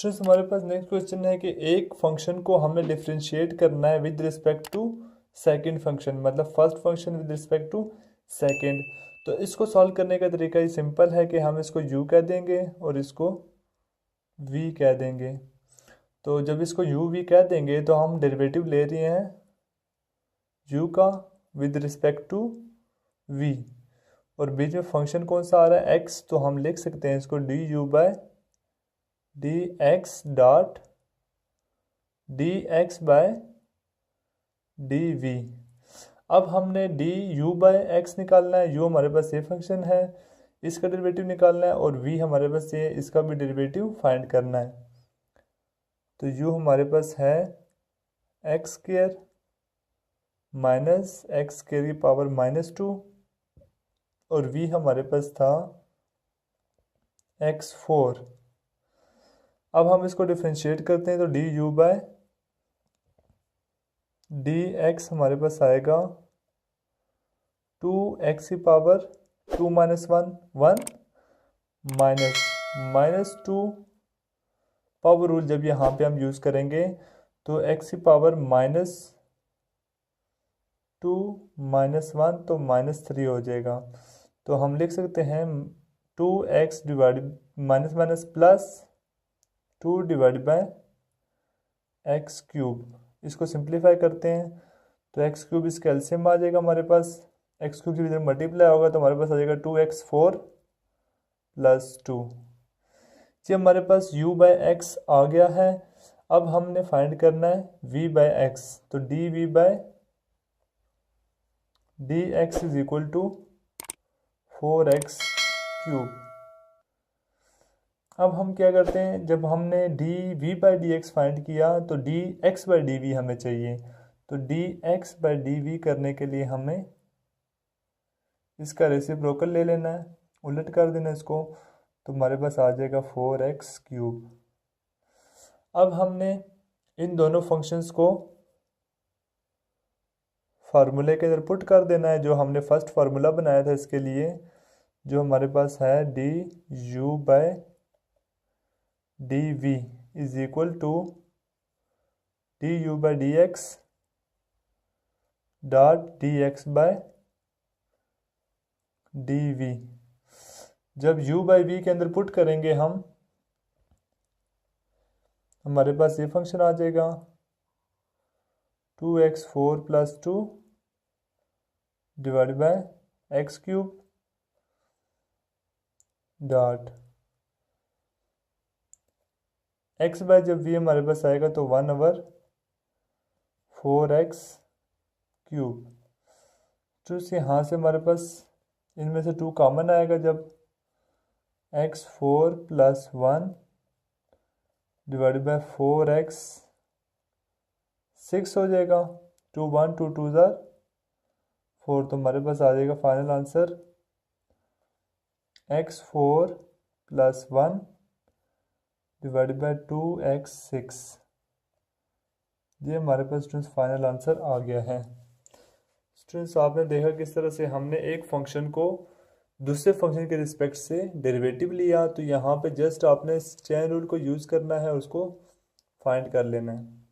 Students हमारे पास next question है कि एक फंक्शन को हमें डिफरेंशिएट करना है with respect to second function, मतलब first function with respect to second. तो इसको सॉल्व करने का तरीका ही सिंपल है कि हम इसको u कह देंगे और इसको v कह देंगे। तो जब इसको u v कह देंगे तो हम डेरिवेटिव ले रहे हैं u का विद रिस्पेक्ट टू v, और बीच में फंक्शन कौन सा आ रहा है x, तो हम लिख सकते हैं इसको du by dx dot dx by dv। अब हमने du बाय x निकालना है, u हमारे पास ये फंक्शन है, इसका डेरिवेटिव निकालना है, और v हमारे पास ये इसका भी डेरिवेटिव फाइंड करना है। तो u हमारे पास है x square minus x square की पावर -2, और v हमारे पास था x4। अब हम इसको डिफरेंशिएट करते हैं तो du बाय dx हमारे पास आएगा 2x की पावर 2 - 1 1 माइनस 2 पावर रूल जब यहाँ पे हम यूज़ करेंगे तो x की पावर -2 -1 तो -3 हो जाएगा। तो हम लिख सकते हैं 2x divide minus minus plus 2 divide by x cube. इसको सिंप्लीफाई करते हैं तो एक्स क्यूब इसका एलसीएम आ जाएगा हमारे पास, एक्स क्यूब की इधर मल्टीप्लाई होगा तो हमारे पास आ जाएगा 2x4 + 2। जी हमारे पास u बाय एक्स आ गया है। अब हमने फाइंड करना है v बाय एक्स, तो dv by dx is equal to 4x cube. अब हम क्या करते हैं, जब हमने dv बाई dx फाइंड किया तो dx बाई dv हमें चाहिए, तो dx बाई dv करने के लिए हमें इसका रेसिप्रोकल ले लेना है, उलट कर देना इसको, तो हमारे पास आ जाएगा 4x क्यूब। अब हमने इन दोनों फंक्शंस को फार्मूले के अंदर पुट कर देना है, जो हमने फर्स्ट फार्मूला बनाया था इसके लिए, जो हमारे पास है du by dv is equal to du by dx dot dx by dv। जब u बाई v के अंदर पुट करेंगे हम, हमारे पास ये फंक्शन आ जाएगा 2x4 + 2 divide by x cube dot x by जब v हमारे पास आएगा तो 1/4x क्यूब। तो यहाँ से हमारे पास इनमें से 2 कॉमन आएगा, जब x4 + 1 डिवाइड बाय 4x 6 हो जाएगा, 2 1 2 2 ज़ार 4, तो हमारे पास आ जाएगा final answer x4 + 1 divide by 2x6। ये हमारे पास स्टूडेंट्स फाइनल आंसर आ गया है। स्टूडेंट्स आपने देखा किस तरह से हमने एक फंक्शन को दूसरे फंक्शन के रिस्पेक्ट से डेरिवेटिव लिया, तो यहाँ पे जस्ट आपने चेन रूल को यूज़ करना है, उसको फाइंड कर लेना है।